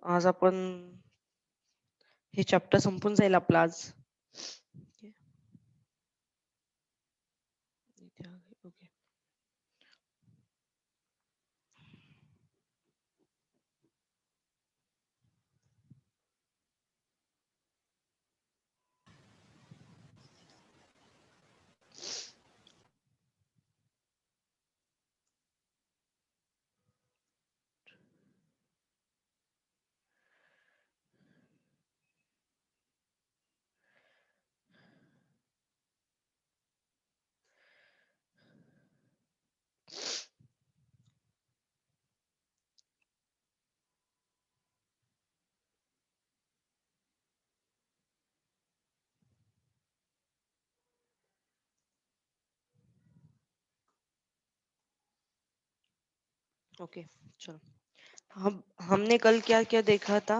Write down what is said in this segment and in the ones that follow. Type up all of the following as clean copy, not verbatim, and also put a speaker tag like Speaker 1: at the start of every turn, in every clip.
Speaker 1: आज आपण हे चॅप्टर संपून जाईल आपलं आज. ओके. ओके चलो. हमने कल क्या क्या देखा था.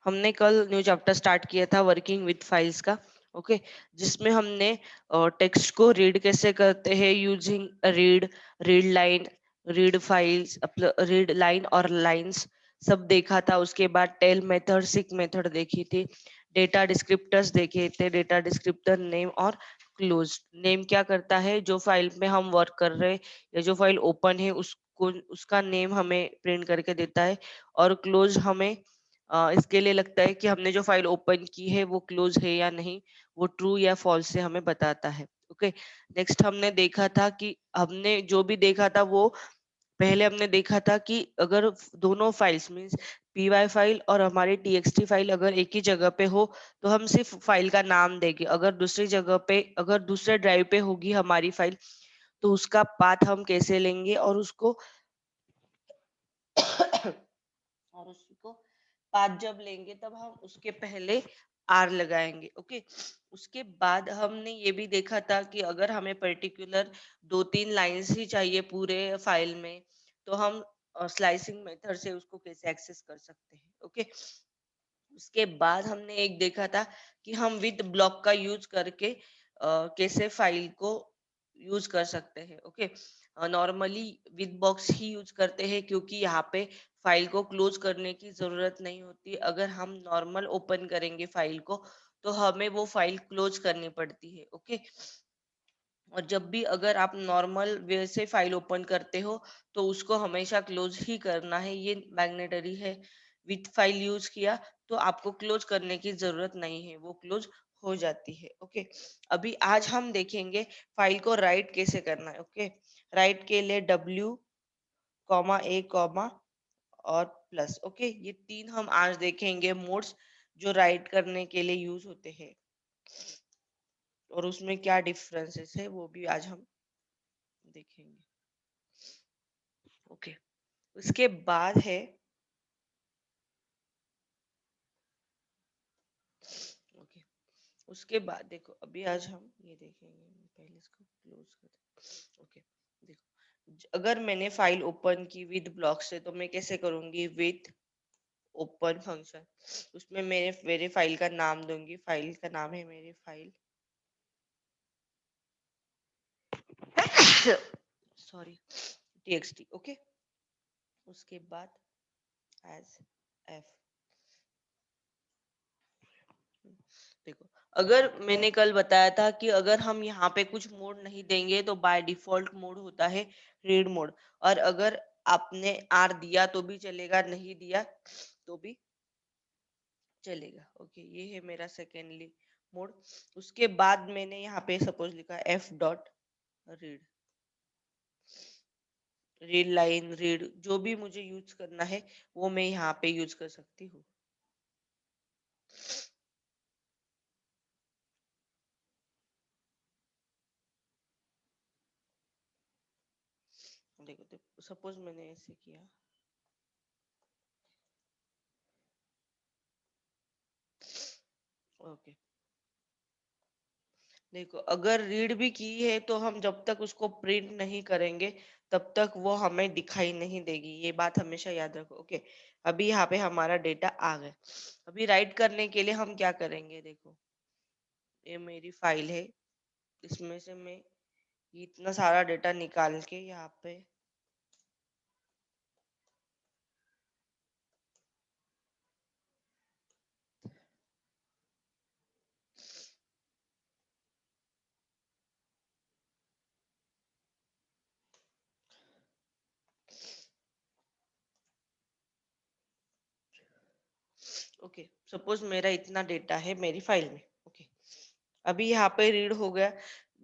Speaker 1: हमने कल न्यू चैप्टर स्टार्ट किया था वर्किंग विद फाइल्स का. ओके. जिसमें हमने टेक्स्ट को रीड कैसे करते हैं using read, read line, read files, read line और लाइंस सब देखा था. उसके बाद टेल मेथड, सिक मेथड देखी थी. डेटा डिस्क्रिप्टर्स देखे थे. डेटा डिस्क्रिप्टर नेम और क्लोज. नेम क्या करता है, जो फाइल में हम वर्क कर रहे हैं या जो फाइल ओपन है उसको, उसका नेम हमें प्रिंट करके देता है. और क्लोज हमें इसके लिए लगता है कि हमने जो फाइल ओपन की है वो क्लोज है या नहीं, वो ट्रू या फॉल्स से हमें बताता है. ओके. नेक्स्ट हमने देखा था कि हमने जो भी देखा था वो पहले हमने देखा था कि अगर दोनों फाइल्स मींस py फाइल और हमारी txt फाइल अगर एक ही जगह पे हो तो हम सिर्फ फाइल का नाम देंगे. अगर दूसरी जगह पे, अगर दूसरे ड्राइव पे होगी हमारी फाइल तो उसका पाथ हम कैसे लेंगे और उसको और उसको पाथ जब लेंगे तब हम उसके पहले आर लगाएंगे. ओके. उसके बाद हमने ये भी देखा था कि अगर हमें पर्टिकुलर 2-3 लाइंस ही चाहिए पूरे फाइल में तो हम स्लाइसिंग मेथड से उसको कैसे एक्सेस कर सकते हैं. ओके. उसके बाद हमने एक देखा था कि हम विद ब्लॉक का यूज करके कैसे फाइल को यूज कर सकते हैं. Okay. Normally with box he use करते हैं क्योंकि यहाँ पे फाइल को क्लोज करने की जरूरत नहीं होती. अगर हम नॉर्मल ओपन करेंगे फाइल को तो हमें वो फाइल क्लोज करनी पड़ती है. ओके. और जब भी अगर आप नॉर्मल वे से फाइल ओपन करते हो तो उसको हमेशा क्लोज ही करना है, ये मैग्नेटरी है. विथ फाइल यूज किया तो आपको क्लोज करने की जरूरत नहीं है, वो क्लोज हो जाती है. ओके. अभी आज हम देखेंगे फाइल को राइट कैसे करना है. ओके. राइट के लिए W, A, और प्लस. ओके. ये तीन हम आज देखेंगे मोड्स जो राइट करने के लिए यूज होते हैं और उसमें क्या डिफरेंसेस है वो भी आज हम देखेंगे. ओके. उसके बाद है ओके. उसके बाद देखो अभी आज हम ये देखेंगे. पहले इसको क्लोज कर. ओके. देखो अगर मैंने फाइल ओपन की विद ब्लॉक से तो मैं कैसे करूंगी, विद ओपन फंक्शन. उसमें मेरे मेरे फाइल का नाम दूंगी. फाइल का नाम है मेरी फाइल सॉरी txt. ओके. उसके बाद एज एफ. देखो अगर मैंने कल बताया था कि अगर हम यहाँ पे कुछ मोड नहीं देंगे तो बाय डिफॉल्ट मोड होता है रीड मोड. और अगर आपने आर दिया तो भी चलेगा, नहीं दिया तो भी चलेगा. ओके. ये है मेरा सेकेंडली मोड. उसके बाद मैंने यहाँ पे सपोज लिखा F dot read. Read line, read जो भी मुझे यूज करना है वो मैं यहाँ पे यूज कर सकती हूँ. देखो सपोज मैंने ऐसे किया. ओके. देखो अगर रीड भी की है तो हम जब तक उसको प्रिंट नहीं करेंगे तब तक वो हमें दिखाई नहीं देगी, ये बात हमेशा याद रखो. ओके. अभी यहाँ पे हमारा डेटा आ गया. अभी राइट करने के लिए हम क्या करेंगे, देखो ये मेरी फाइल है. इसमें से मैं इतना सारा डेटा निकाल के यहाँ पे ओके, सपोज मेरा इतना डेटा है मेरी फाइल में। ओके, अभी यहाँ पे रीड हो गया।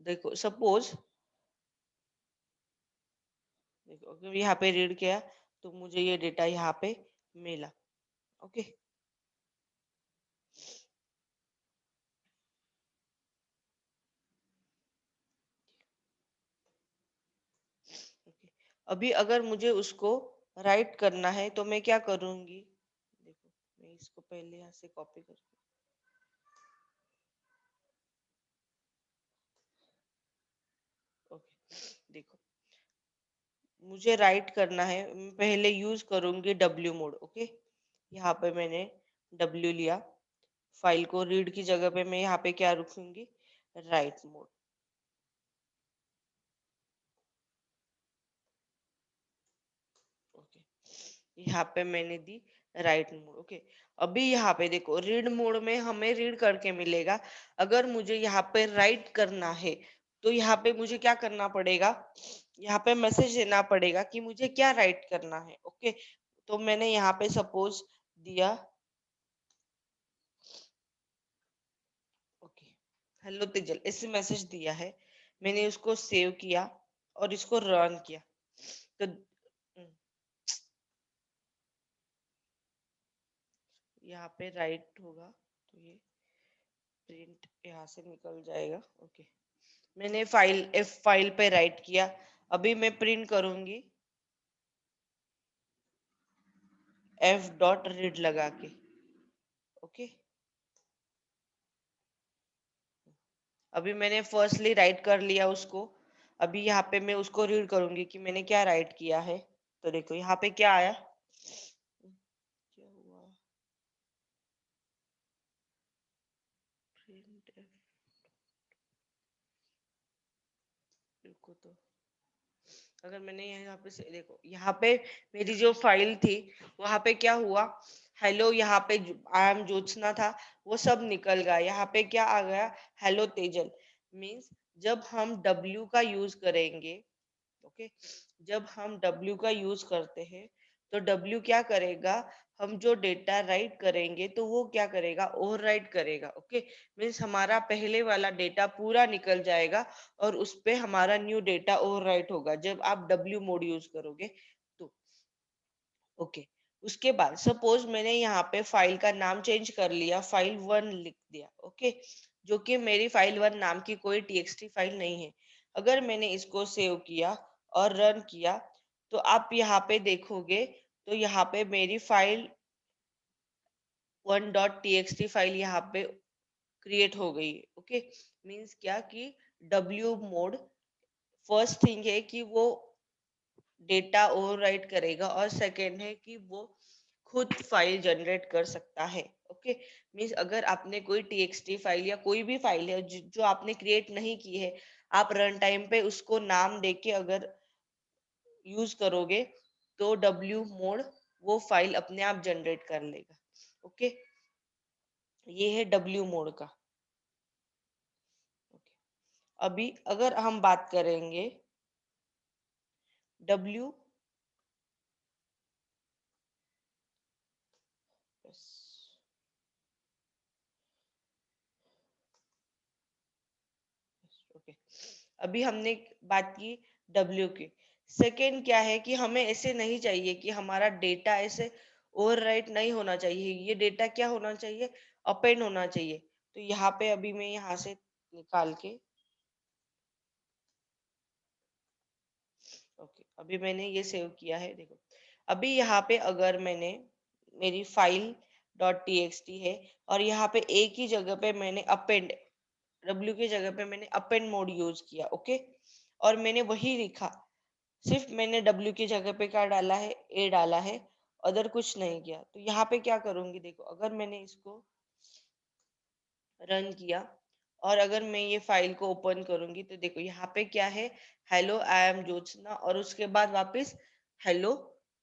Speaker 1: देखो सपोज, देखो अगर यहाँ पे रीड किया तो मुझे ये डेटा यहाँ पे मिला। ओके, ओके, अभी अगर मुझे उसको राइट करना है तो मैं क्या करूंगी? देखो, मैं इसको पहले यहाँ से कॉपी कर, ओके, देखो मुझे राइट करना है, मैं पहले यूज करूंगी डब्ल्यू मोड। ओके, यहाँ पे मैंने डब्ल्यू लिया, फाइल को रीड की जगह पे मैं यहाँ पे क्या रखूंगी? Right mode. ओके, यहाँ पे मैंने दी राइट मोड। ओके, अभी यहाँ पे देखो रीड मोड में हमें रीड करके मिलेगा। अगर मुझे यहाँ पे राइट करना है तो यहाँ पे मुझे क्या करना पड़ेगा? यहाँ पे मैसेज देना पड़ेगा कि मुझे क्या राइट करना है। ओके, तो मैंने यहाँ पे सपोज दिया, ओके, हेलो तेजल, ऐसे मैसेज दिया है। मैंने उसको सेव किया और इसको रन किया तो यहाँ पे राइट होगा, तो ये प्रिंट यहाँ से निकल जाएगा। ओके, मैंने फाइल एफ फाइल पे राइट किया। अभी मैं प्रिंट करूंगी एफ डॉट रीड लगा के। ओके, अभी मैंने फर्स्टली राइट कर लिया उसको। अभी यहाँ पे मैं उसको रीड करूंगी कि मैंने क्या राइट किया है। तो देखो यहाँ पे क्या आया, क्या हुआ, प्रिंट एफ, रुको तो, अगर मैंने यहाँ पे से देखो, यहाँ पे मेरी जो फाइल थी वहां पे क्या हुआ, हेलो, यहाँ पे आई एम ज्योत्सना था, वो सब निकल गया। यहाँ पे क्या आ गया? हेलो तेजल। मीन्स जब हम डब्ल्यू का यूज करेंगे, ओके, जब हम डब्ल्यू का यूज करते हैं तो डब्ल्यू क्या करेगा? हम जो डेटा राइट करेंगे तो वो क्या करेगा? ओवर राइट करेगा। ओके, मीन्स हमारा पहले वाला डेटा पूरा निकल जाएगा और उस पे हमारा न्यू डेटा ओवर राइट होगा जब आप डब्ल्यू मोड यूज करोगे तो। ओके, उसके बाद सपोज मैंने यहाँ पे फाइल का नाम चेंज कर लिया, फाइल वन लिख दिया। ओके, जो कि मेरी फाइल वन नाम की कोई टीएक्सटी फाइल नहीं है। अगर मैंने इसको सेव किया और रन किया तो आप यहाँ पे देखोगे तो यहाँ पे मेरी file one dot T file यहाँ पे क्रिएट हो गई। ओके, मीन्स क्या कि डब्ल्यू मोड फर्स्ट थिंग है कि वो डेटा ओवरराइट करेगा और सेकेंड है कि वो खुद फाइल जनरेट कर सकता है। ओके, मीन्स अगर आपने कोई टीएक्सटी फाइल या कोई भी फाइल है जो आपने क्रिएट नहीं की है, आप रन टाइम पे उसको नाम देके अगर यूज करोगे तो डब्ल्यू मोड वो फाइल अपने आप जनरेट कर लेगा। ओके, ये है डब्ल्यू मोड का। ओके, अभी अगर हम बात करेंगे डब्ल्यू, ओके, अभी हमने बात की डब्ल्यू की। सेकेंड क्या है कि हमें ऐसे नहीं चाहिए कि हमारा डेटा ऐसे ओवरराइट नहीं होना चाहिए, ये डेटा क्या होना चाहिए? अपेंड होना चाहिए। तो यहाँ पे अभी मैं यहाँ से निकाल के, ओके, अभी मैंने ये सेव किया है। देखो अभी यहाँ पे अगर मैंने, मेरी फाइल डॉट टी है और यहाँ पे एक ही जगह पे मैंने अपेंड, डब्ल्यू की जगह पे मैंने अपेंड मोड यूज किया। ओके, और मैंने वही लिखा, सिर्फ मैंने डब्ल्यू की जगह पे क्या डाला है? ए डाला है, अदर कुछ नहीं किया। तो यहाँ पे क्या करूंगी? देखो अगर मैंने इसको रन किया और अगर मैं ये फाइल को ओपन करूंगी तो देखो यहाँ पे क्या है? हेलो आई एम ज्योत्सना और उसके बाद वापस हेलो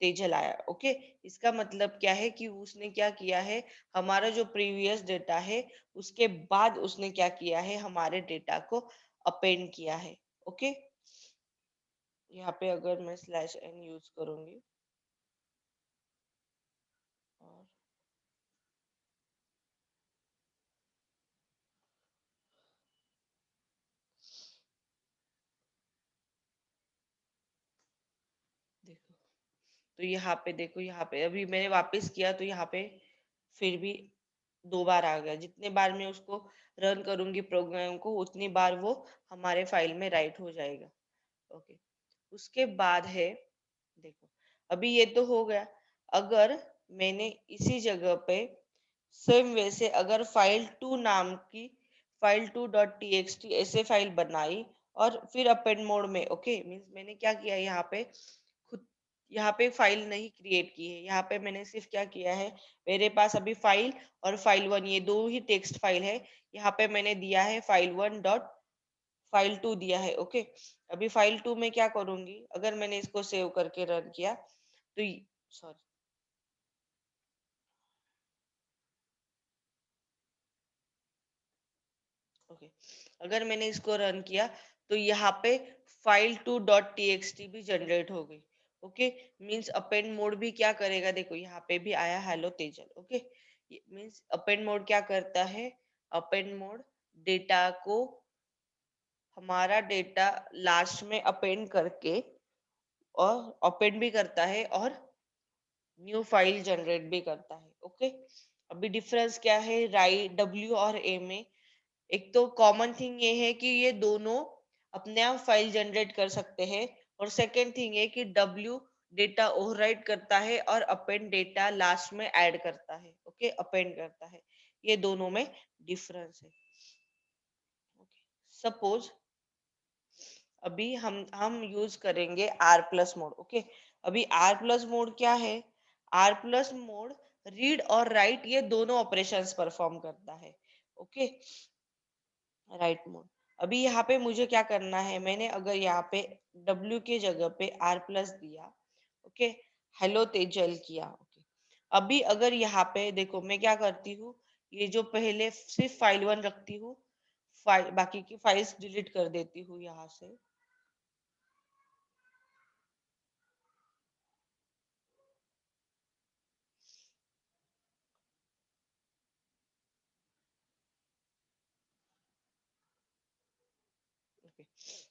Speaker 1: तेजल आया। ओके, इसका मतलब क्या है कि उसने क्या किया है? हमारा जो प्रीवियस डेटा है उसके बाद उसने क्या किया है? हमारे डेटा को अपेंड किया है। ओके, यहाँ पे अगर मैं स्लैश एन यूज करूंगी और देखो, तो यहाँ पे देखो, यहाँ पे अभी मैंने वापस किया तो यहाँ पे फिर भी 2 बार आ गया। जितने बार मैं उसको रन करूंगी प्रोग्राम को, उतनी बार वो हमारे फाइल में राइट हो जाएगा। ओके, उसके बाद है, देखो अभी ये तो हो गया। अगर मैंने इसी जगह पे सेम वैसे अगर फाइल 2 नाम की file2.txt ऐसे फाइल बनाई और फिर अपेंड मोड में, ओके मीन्स मैंने क्या किया यहाँ पे, खुद यहाँ पे फाइल नहीं क्रिएट की है। यहाँ पे मैंने सिर्फ क्या किया है, मेरे पास अभी फाइल और फाइल 1 ये दो ही टेक्स्ट फाइल है। यहाँ पे मैंने दिया है फाइल 1 डॉट फाइल 2 दिया है। ओके, अभी फाइल 2 में क्या करूंगी, अगर मैंने इसको सेव करके रन किया तो, सॉरी, ओके, अगर मैंने इसको रन किया तो यहाँ पे file2.txt भी जनरेट हो गई। ओके, मींस अपेंड मोड भी क्या करेगा, देखो यहाँ पे भी आया hello Tejal. Okay, means append mode क्या करता है, अपेंड मोड डेटा को, हमारा डेटा लास्ट में अपेंड करके और अपेंड भी करता है और न्यू फाइल जनरेट भी करता है। ओके, अभी डिफरेंस क्या है राइट डब्ल्यू और ए में। एक तो कॉमन थिंग ये है कि ये दोनों अपने आप फाइल जनरेट कर सकते हैं, और सेकेंड थिंग है कि डब्ल्यू डेटा ओवरराइट करता है और अपेंड डेटा लास्ट में ऐड करता है। ओके, अपेंड करता है, ये दोनों में डिफरेंस है। ओके, सपोज अभी हम यूज करेंगे आर प्लस मोड। ओके, अभी आर प्लस मोड क्या है, आर प्लस मोड रीड और राइट ये दोनों ऑपरेशंस परफॉर्म करता है। Okay, right mode. अभी यहाँ पे मुझे क्या करना है, मैंने अगर यहाँ पे W के जगह पे R प्लस दिया, ओके, हेलो तेजल किया। ओके, अभी अगर यहाँ पे देखो मैं क्या करती हूँ, ये जो पहले सिर्फ फाइल 1 रखती हूँ, फाइल बाकी की फाइल्स डिलीट कर देती हूँ यहाँ से। ओके,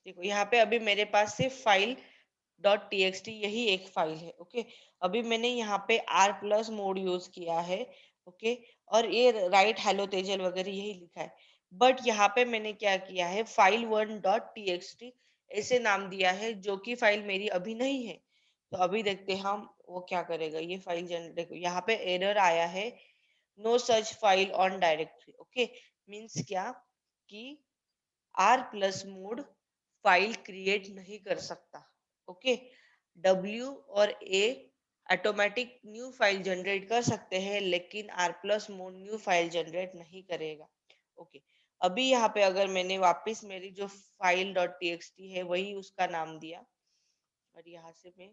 Speaker 1: देखो यहाँ पे अभी मेरे पास सिर्फ file.txt यही एक फाइल है। ओके, अभी मैंने यहाँ पे R प्लस मोड यूज किया है। ओके, और ये राइट हेलो तेजल वगैरह यही लिखा है। बट यहाँ पे मैंने क्या किया है, file1.txt ऐसे नाम दिया है जो कि फाइल मेरी अभी नहीं है। तो अभी देखते हैं हम वो क्या करेगा, ये फाइल जनरेट। यहाँ पे एरर आया है, no such file on directory. Okay, means क्या कि r plus mode file create नहीं कर सकता। ओके, डब्ल्यू और A automatic new file generate कर सकते हैं, लेकिन r plus mode new file generate नहीं करेगा। ओके, अभी यहाँ पे अगर मैंने वापस मेरी जो फाइल डॉट टीएक्सटी है वही उसका नाम दिया, और यहाँ से मैं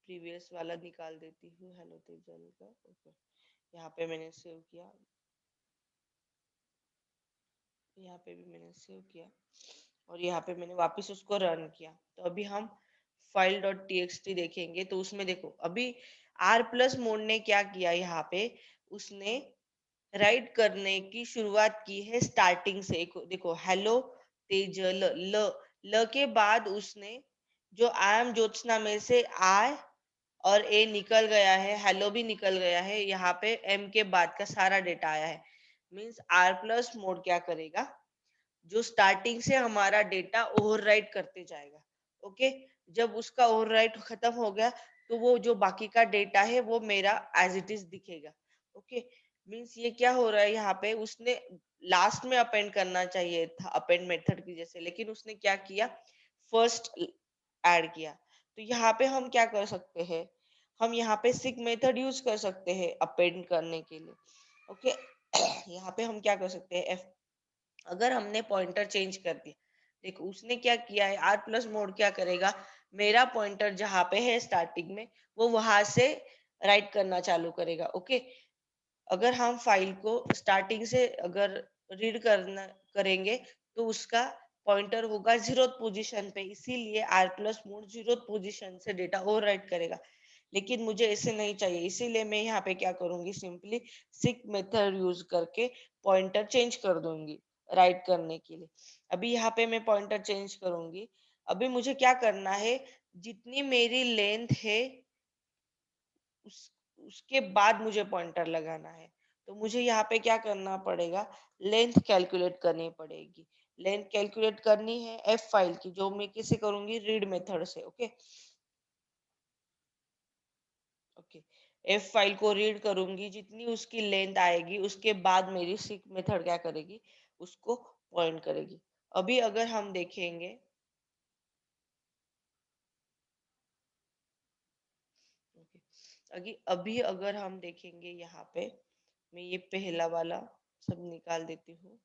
Speaker 1: प्रीवियस वाला निकाल देती हूँ हेलो तेजल का। ओके, यहाँ पे मैंने सेव किया, यहाँ पे भी मैंने सेव किया, और यहाँ पे मैंने वापस उसको रन किया। तो अभी हम फाइल डॉट टीएक्सटी देखेंगे तो उसमें देखो अभी आर प्लस मोड ने क्या किया, यहाँ पे उसने राइट करने की शुरुआत की है स्टार्टिंग से। देखो हेलो तेजल, ल ल के बाद उसने जो आई एम ज्योत्सना में से आय और ए निकल गया है, हेलो भी निकल गया है, यहाँ पे एम के बाद का सारा डेटा आया है। मीन्स आर प्लस मोड क्या करेगा, जो स्टार्टिंग से हमारा डेटा ओवरराइट करते जाएगा। ओके, जब उसका ओवरराइट खत्म हो गया तो वो जो बाकी का डेटा है वो मेरा एज इट इज दिखेगा। ओके, मीन्स ये क्या हो रहा है, यहाँ पे उसने लास्ट में अपेंड करना चाहिए था अपेंड मेथड की जैसे, लेकिन उसने क्या किया, फर्स्ट ऐड किया। तो यहाँ पे हम क्या कर सकते हैं, हम यहाँ पे सिक मेथड यूज कर सकते हैं अपेंड करने के लिए। ओके, यहाँ पे हम क्या कर सकते हैं, अगर हमने पॉइंटर चेंज कर दिया, देखो उसने क्या किया है, आर प्लस मोड क्या करेगा, मेरा पॉइंटर जहाँ पे है स्टार्टिंग में वो वहां से राइट करना चालू करेगा। ओके, अगर हम फाइल को स्टार्टिंग से अगर रीड करना करेंगे तो उसका पॉइंटर होगा 0th पोजीशन पे, इसीलिए r plus mode 0th position से डेटा ओवर राइट करेगा। लेकिन मुझे ऐसे नहीं चाहिए, इसीलिए मैं यहाँ पे क्या करूंगी, सिंपली सिक मेथड यूज करके पॉइंटर चेंज कर दूंगी राइट करने के लिए। अभी यहाँ पे मैं पॉइंटर चेंज करूंगी। अभी मुझे क्या करना है, जितनी मेरी लेंथ है उस उसके बाद मुझे पॉइंटर लगाना है। तो मुझे यहाँ पे क्या करना पड़ेगा, लेंथ कैलकुलेट करनी पड़ेगी। लेंथ कैलकुलेट करनी है एफ फाइल की, जो मैं किसे करूंगी, रीड मेथड से। ओके ओके, एफ फाइल को रीड करूंगी, जितनी उसकी लेंथ आएगी उसके बाद मेरी सीक मेथड क्या करेगी, उसको पॉइंट करेगी। अभी अगर हम देखेंगे, ओके, अभी अभी अगर हम देखेंगे यहाँ पे, मैं ये पहला वाला सब निकाल देती हूँ।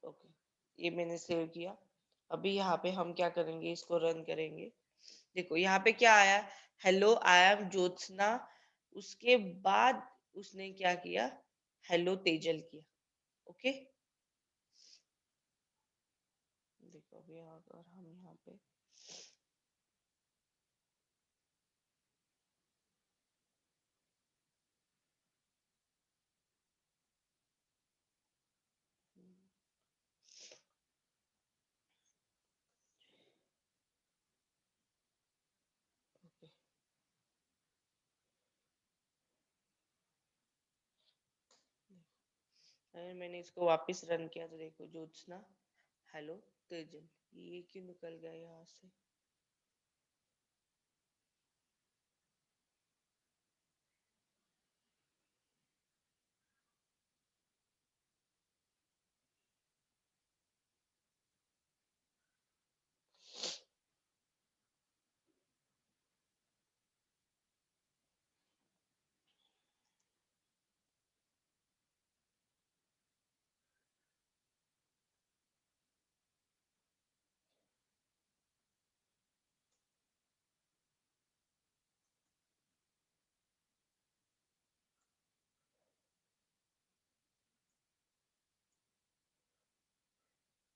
Speaker 1: ओके, ये मैंने सेव किया। अभी यहाँ पे हम क्या करेंगे, इसको रन करेंगे। देखो यहाँ पे क्या आया, हेलो आई एम ज्योत्सना। उसके बाद उसने क्या किया, हेलो तेजल किया। ओके, देखो अभी अगर हम यहाँ पे, ओके, अगर मैंने इसको वापस रन किया तो देखो, ज्योत्सना, हेलो तेजल, ये क्यों निकल गया यहाँ से।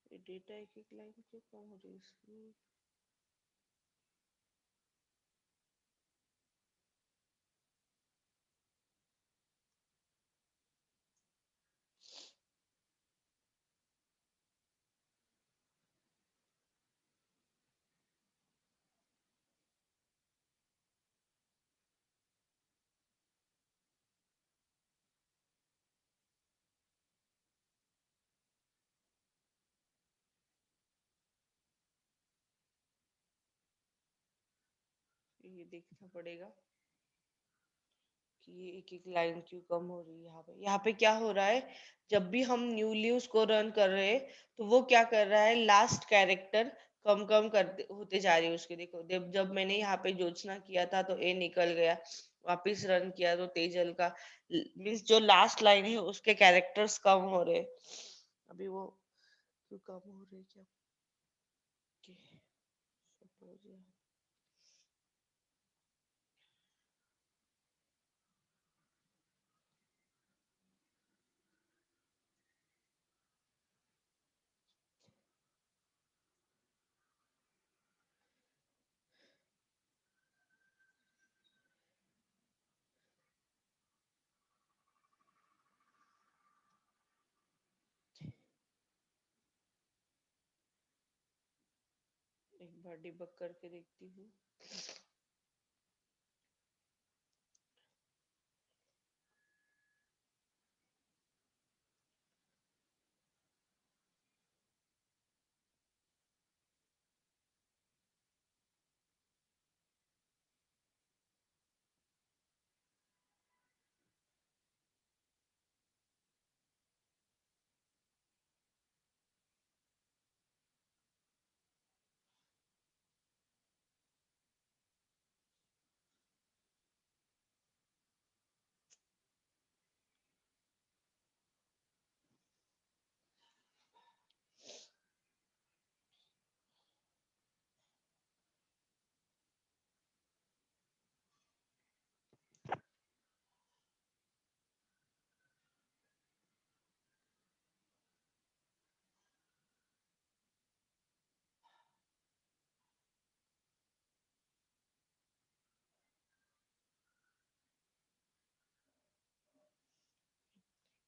Speaker 1: ये डेटा एक एक लाइन क्यों कम हो रही है इसकी। ये देखना पड़ेगा कि ये एक एक लाइन क्यों कम हो रही है। यहाँ पे क्या हो रहा है, जब भी हम न्यूली उसको रन कर रहे हैं तो वो क्या कर रहा है, लास्ट कैरेक्टर कम कम करते होते जा रही है उसके। देखो जब जब मैंने यहाँ पे ज्योत्सना किया था तो ए निकल गया, वापिस रन किया तो तेजल का, मीन्स जो लास्ट लाइन है उसके कैरेक्टर्स कम हो रहे। अभी वो क्यों कम हो रहे क्या, सपोज एक बार डिबग करके देखती हूँ।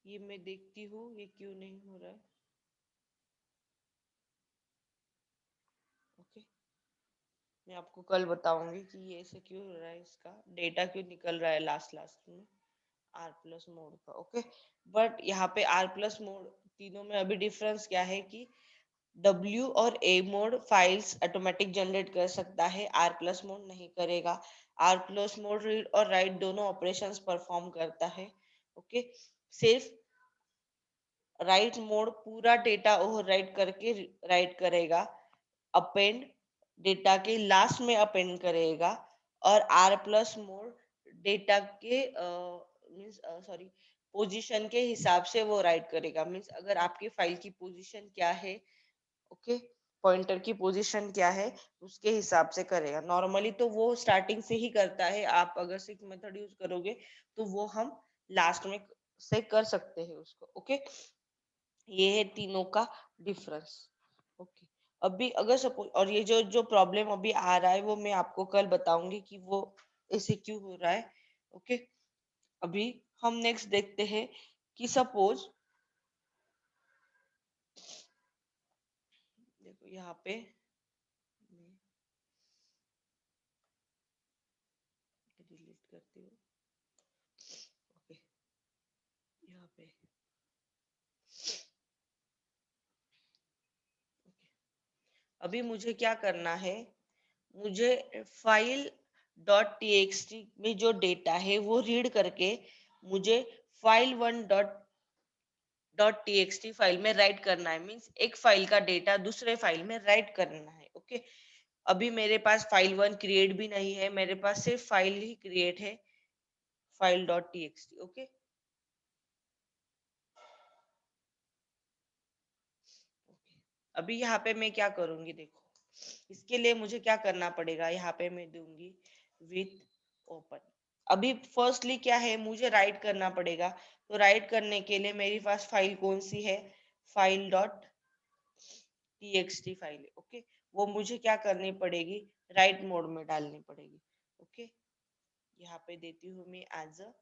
Speaker 1: ये मैं देखती हूँ ये क्यों नहीं हो रहा है। मैं आपको कल बताऊंगी कि ये ऐसे क्यों हो रहा है, इसका डेटा क्यों निकल रहा है लास्ट लास्ट में आर प्लस मोड का। ओके, बट यहाँ पे आर प्लस मोड तीनों में अभी डिफरेंस क्या है कि W और A mode files automatic generate कर सकता है, आर प्लस मोड नहीं करेगा। आर प्लस मोड रीड और राइट दोनों ऑपरेशंस परफॉर्म करता है। ओके, सिर्फ राइट मोड पूरा डेटा ओवर राइट करके राइट करेगा, अपेंड डेटा के लास्ट में अपेंड करेगा, और आर प्लस मोड डेटा के मीन्स सॉरी पोजीशन के हिसाब से वो राइट करेगा। मीन्स अगर आपकी फाइल की पोजीशन क्या है, ओके, पॉइंटर की पोजीशन क्या है, उसके हिसाब से करेगा। नॉर्मली तो वो स्टार्टिंग से ही करता है, आप अगर सिर्फ मेथड यूज करोगे तो वो हम लास्ट में से कर सकते हैं उसको। ओके, ये है तीनों का डिफरेंस। ओके, अभी अगर सपोज, और ये जो जो प्रॉब्लम अभी आ रहा है वो मैं आपको कल बताऊंगी कि वो ऐसे क्यों हो रहा है। ओके, अभी हम नेक्स्ट देखते हैं कि सपोज देखो यहाँ पे डिलीट करती हूँ। ओके, यहाँ पे अभी मुझे क्या करना है, मुझे फाइल डॉट टीएक्सटी में जो डेटा है वो रीड करके मुझे file one dot dot TXT file में राइट करना है। मीन्स एक फाइल का डेटा दूसरे फाइल में राइट करना है। ओके, अभी मेरे पास फाइल वन क्रिएट भी नहीं है, मेरे पास सिर्फ फाइल ही क्रिएट है, फाइल डॉट टीएक्सटी। ओके, अभी यहाँ पे मैं क्या करूंगी देखो, इसके लिए मुझे क्या करना पड़ेगा, यहाँ पे मैं दूंगी विथ ओपन। अभी फर्स्टली क्या है, मुझे राइट करना पड़ेगा, तो राइट करने के लिए मेरे पास फाइल कौन सी है, फाइल डॉट टीएक्सटी फाइल है। ओके, वो मुझे क्या करनी पड़ेगी, राइट मोड में डालनी पड़ेगी। ओके, यहाँ पे देती हूँ मैं as a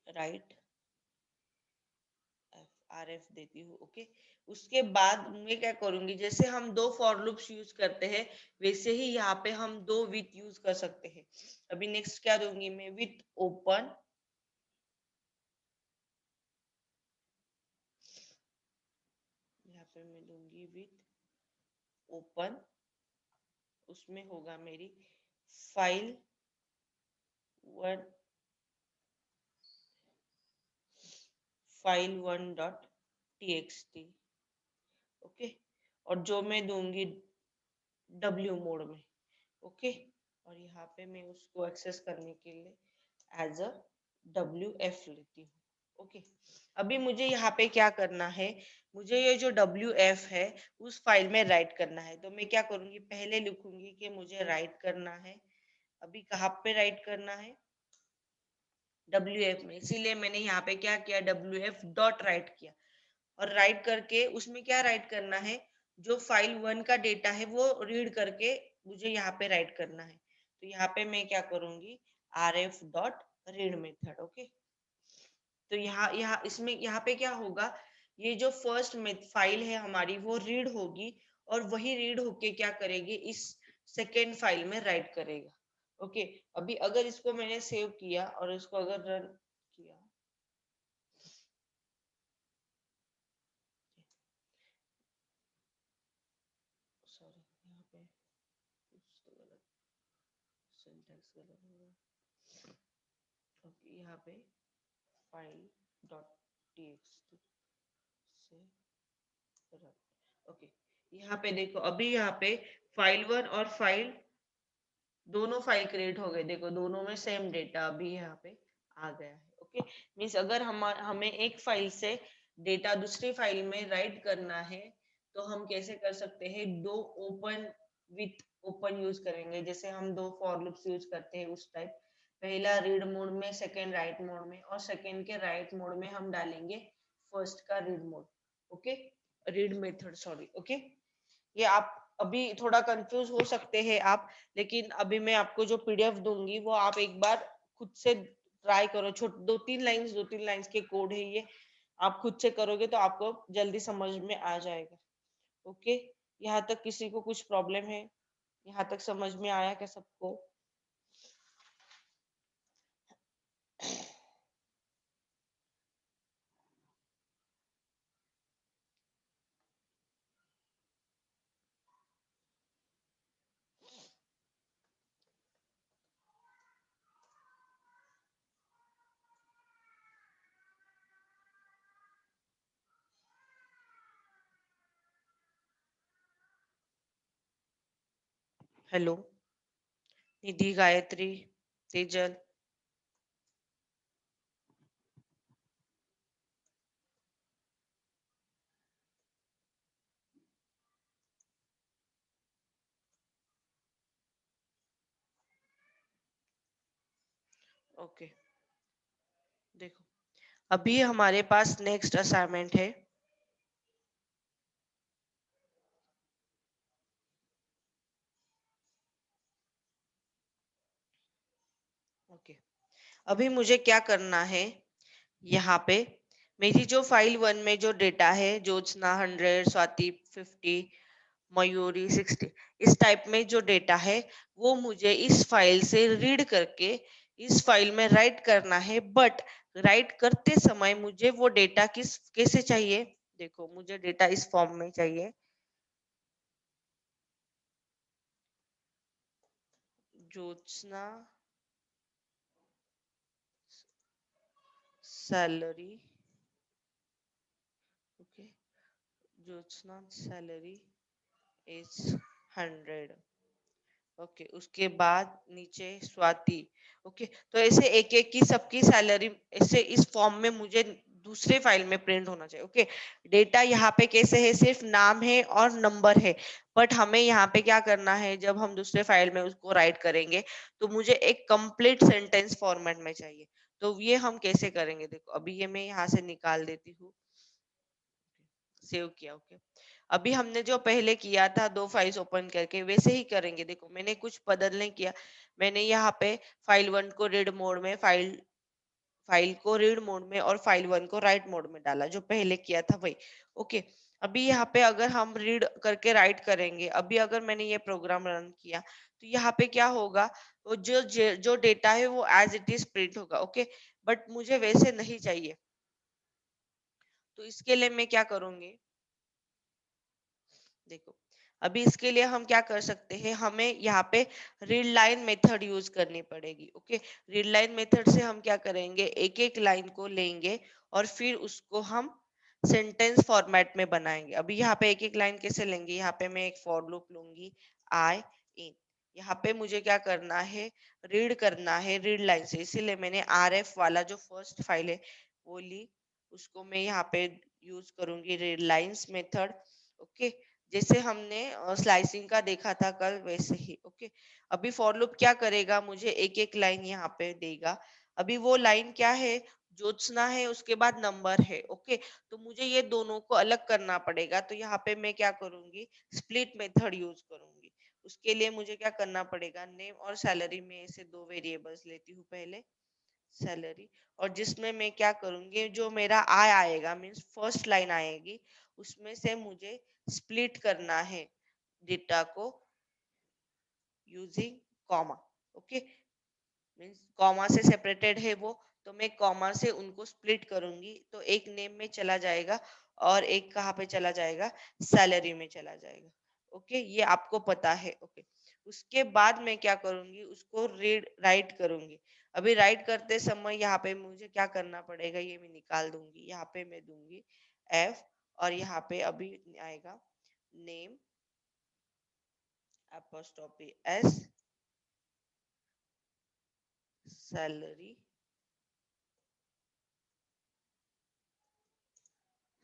Speaker 1: write r f देती हूँ। ओके, उसके बाद मैं क्या करूंगी, जैसे हम दो फॉर लूप्स यूज करते हैं वैसे ही यहाँ पे हम दो विथ यूज कर सकते हैं। अभी नेक्स्ट क्या दूंगी मैं, विथ ओपन, यहाँ पे मैं दूंगी विथ ओपन, उसमें होगा मेरी file one, file one dot TXT. Okay, और जो मैं दूंगी डब्ल्यू मोड में। ओके, और यहाँ पे मैं उसको एक्सेस करने के लिए एज अ डब्ल्यू एफ लेती हूँ। ओके, अभी मुझे यहाँ पे क्या करना है, मुझे ये जो डब्ल्यू एफ है उस फाइल में राइट करना है। तो मैं क्या करूंगी, पहले लिखूंगी कि मुझे राइट करना है। अभी कहाँ पे राइट करना है, डब्ल्यू एफ में, इसीलिए मैंने यहाँ पे क्या किया, डब्ल्यू एफ डॉट राइट किया। और राइट करके उसमें क्या राइट करना है, जो फाइल वन का डेटा है वो रीड करके मुझे यहाँ पे राइट करना है। तो यहाँ पे मैं क्या करूंगी, R F dot read method. Okay, तो यहाँ यहाँ इसमें यहाँ पे क्या होगा, ये जो फर्स्ट में फाइल है हमारी वो रीड होगी, और वही रीड होके क्या करेगी, इस सेकेंड फाइल में राइट करेगा। ओके, अभी अगर इसको मैंने सेव किया और इसको अगर रन किया, सॉरी यहाँ पे कुछ तो गलत, सिंटैक्स गलत होगा। ओके, यहाँ पे फाइल डॉट टीएक्सटी से रन। ओके, यहाँ पे देखो, अभी यहाँ पे फाइल वन और फाइल दोनों फाइल क्रिएट हो गए, देखो दोनों में सेम डेटा अभी यहाँ पे आ गया है। ओके, मीन्स अगर हमें एक फाइल से डेटा दूसरी फाइल में राइट करना है तो हम कैसे कर सकते हैं, दो ओपन विथ ओपन यूज करेंगे, जैसे हम दो फॉर लूप्स यूज करते हैं उस टाइप। पहला रीड मोड में, सेकेंड राइट मोड में, और सेकेंड के राइट मोड में हम डालेंगे फर्स्ट का read mode. Okay, read method, sorry. Okay, ये आप अभी थोड़ा कंफ्यूज हो सकते हैं आप, लेकिन अभी मैं आपको जो पीडीएफ दूंगी वो आप एक बार खुद से ट्राई करो। छोट दो तीन लाइंस के कोड है ये, आप खुद से करोगे तो आपको जल्दी समझ में आ जाएगा। ओके, यहाँ तक किसी को कुछ प्रॉब्लम है? यहाँ तक समझ में आया क्या सबको? हेलो, निधि, गायत्री, तेजल। ओके, देखो, अभी हमारे पास नेक्स्ट असाइनमेंट है। ओके, अभी मुझे क्या करना है, यहाँ पे मेरी जो फाइल 1 में जो डेटा है, ज्योत्सना 100, स्वाति 50, मयूरी 60, इस टाइप में जो डेटा है वो मुझे इस फाइल से रीड करके इस फाइल में राइट करना है। बट राइट करते समय मुझे वो डेटा किस कैसे चाहिए? देखो, मुझे डेटा इस फॉर्म में चाहिए। Jyotsna salary, okay, Jyotsna salary is 100। Okay, उसके बाद नीचे स्वाति। ओके, तो ऐसे एक एक की सबकी सैलरी ऐसे इस फॉर्म में मुझे दूसरे फाइल में प्रिंट होना चाहिए। ओके, डेटा यहाँ पे कैसे है, सिर्फ नाम है और नंबर है। बट हमें यहाँ पे क्या करना है, जब हम दूसरे फाइल में उसको राइट करेंगे तो मुझे एक कंप्लीट सेंटेंस फॉर्मेट में चाहिए। तो ये हम कैसे करेंगे? देखो, अभी ये मैं यहाँ से निकाल देती हूँ, सेव किया। ओके, अभी हमने जो पहले किया था दो फाइल्स ओपन करके, वैसे ही करेंगे। देखो, मैंने कुछ बदल नहीं किया। मैंने यहाँ पे फाइल 1 को रीड मोड में, फाइल फाइल को रीड मोड में और फाइल 1 को राइट मोड में डाला, जो पहले किया था वही। ओके, अभी यहाँ पे अगर हम रीड करके राइट करेंगे, अभी अगर मैंने ये प्रोग्राम रन किया तो यहाँ पे क्या होगा, वो जो डेटा है वो एज इट इज प्रिंट होगा। ओके, बट मुझे वैसे नहीं चाहिए, तो इसके लिए मैं क्या करूंगी? देखो, अभी इसके लिए हम क्या कर सकते हैं, हमें यहाँ पे रीड लाइन मेथड यूज करनी पड़ेगी। ओके, रीड लाइन मेथड से हम क्या करेंगे, एक एक लाइन को लेंगे और फिर उसको हम सेंटेंस फॉर्मेट में बनाएंगे। अभी यहाँ पे एक एक लाइन कैसे लेंगे, यहाँ पे मैं एक फॉर लूप लूंगी, आई इन। यहाँ पे मुझे क्या करना है, रीड करना है रीड लाइन से, इसीलिए मैंने आर एफ वाला जो फर्स्ट फाइल है वो ली, उसको मैं यहाँ पे यूज करूंगी रीड लाइंस मेथड। ओके, जैसे हमने स्लाइसिंग का देखा था कल, वैसे ही। ओके, अभी फॉर लूप क्या करेगा, मुझे एक एक लाइन यहाँ पे देगा। अभी वो लाइन क्या है, ज्योत्सना है, उसके बाद नंबर है। ओके, तो मुझे ये दोनों को अलग करना पड़ेगा, तो यहाँ पे मैं क्या करूंगी, स्प्लिट मेथड यूज करूंगी। उसके लिए मुझे क्या करना पड़ेगा, नेम और सैलरी में से दो वेरिएबल्स लेती हूँ पहले, सैलरी, और जिसमें मैं क्या करूंगी, जो मेरा आय आएगा, मीन्स फर्स्ट लाइन आएगी, उसमें से मुझे स्प्लिट करना है डेटा को using comma. Okay, means comma से सेपरेटेड है वो, तो मैं कॉमा से उनको स्प्लिट करूंगी, तो एक नेम में चला जाएगा और एक कहाँ पे चला जाएगा, सैलरी में चला जाएगा। ओके, ये आपको पता है। ओके, उसके बाद मैं क्या करूंगी, उसको रीड राइट करूंगी। अभी राइट करते समय यहाँ पे मुझे क्या करना पड़ेगा, ये मैं निकाल दूंगी, यहाँ पे मैं दूंगी एफ, और यहाँ पे अभी आएगा name apostrophe s, salary,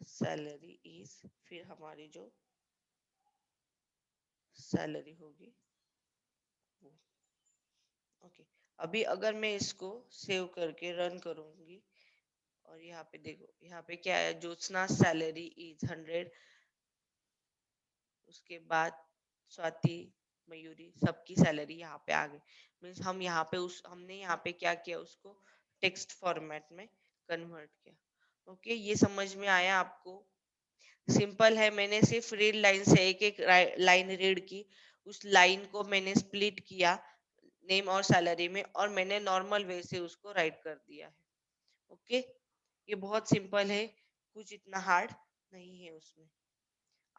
Speaker 1: salary is, फिर हमारी जो सैलरी होगी वो। ओके, अभी अगर मैं इसको सेव करके रन करूंगी, और यहाँ पे देखो, यहाँ पे क्या है, ज्योत्सना सैलरी इज 100, उसके बाद स्वाति, मयूरी, सबकी सैलरी यहाँ पे आ गई। मीन्स हम यहाँ पे उस हमने यहाँ पे क्या किया, उसको टेक्स्ट फॉर्मेट में कन्वर्ट किया। ओके, ये समझ में आया आपको? सिंपल है, मैंने सिर्फ रीड लाइन से एक एक लाइन रीड की, उस लाइन को मैंने स्प्लिट किया नेम और सैलरी में, और मैंने नॉर्मल वे से उसको राइट कर दिया है। ओके, ये बहुत सिंपल है, कुछ इतना हार्ड नहीं है उसमें।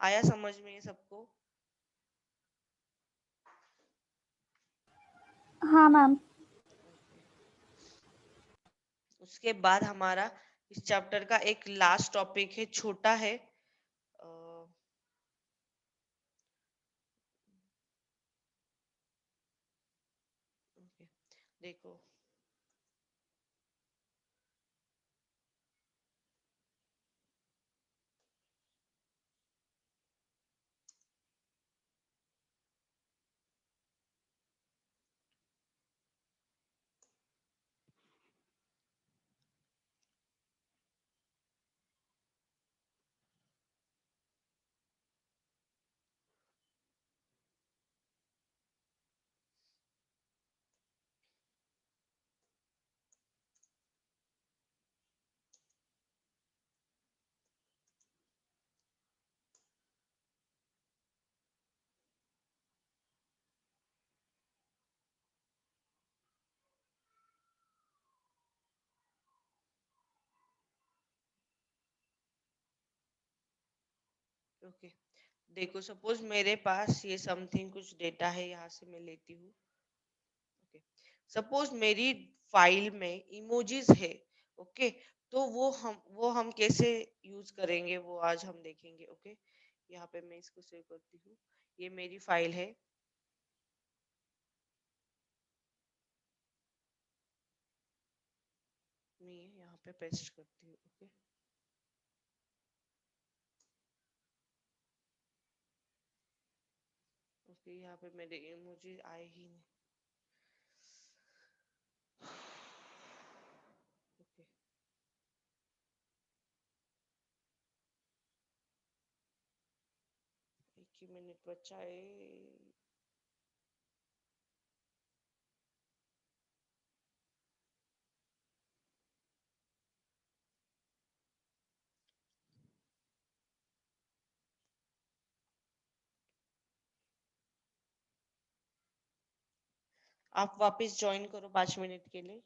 Speaker 1: आया समझ में ये सबको?
Speaker 2: हाँ मैम।
Speaker 1: ओके, उसके बाद हमारा इस चैप्टर का एक लास्ट टॉपिक है, छोटा है। ओके, देखो, ओके, देखो, सपोज मेरे पास ये समथिंग कुछ डेटा है, यहाँ से मैं लेती हूँ। ओके, सपोज मेरी फाइल में इमोजीज है। ओके, तो वो हम कैसे यूज करेंगे, वो आज हम देखेंगे। ओके, यहाँ पे मैं इसको सेव करती हूँ, ये मेरी फाइल है। मैं यहाँ पे पेस्ट करती हूँ। ओके, ओके, यहाँ पे मेरे इमोजी आए ही नहीं। ओके, एक ही मिनट बचा है। आप वापस ज्वाइन करो 5 मिनट के लिए।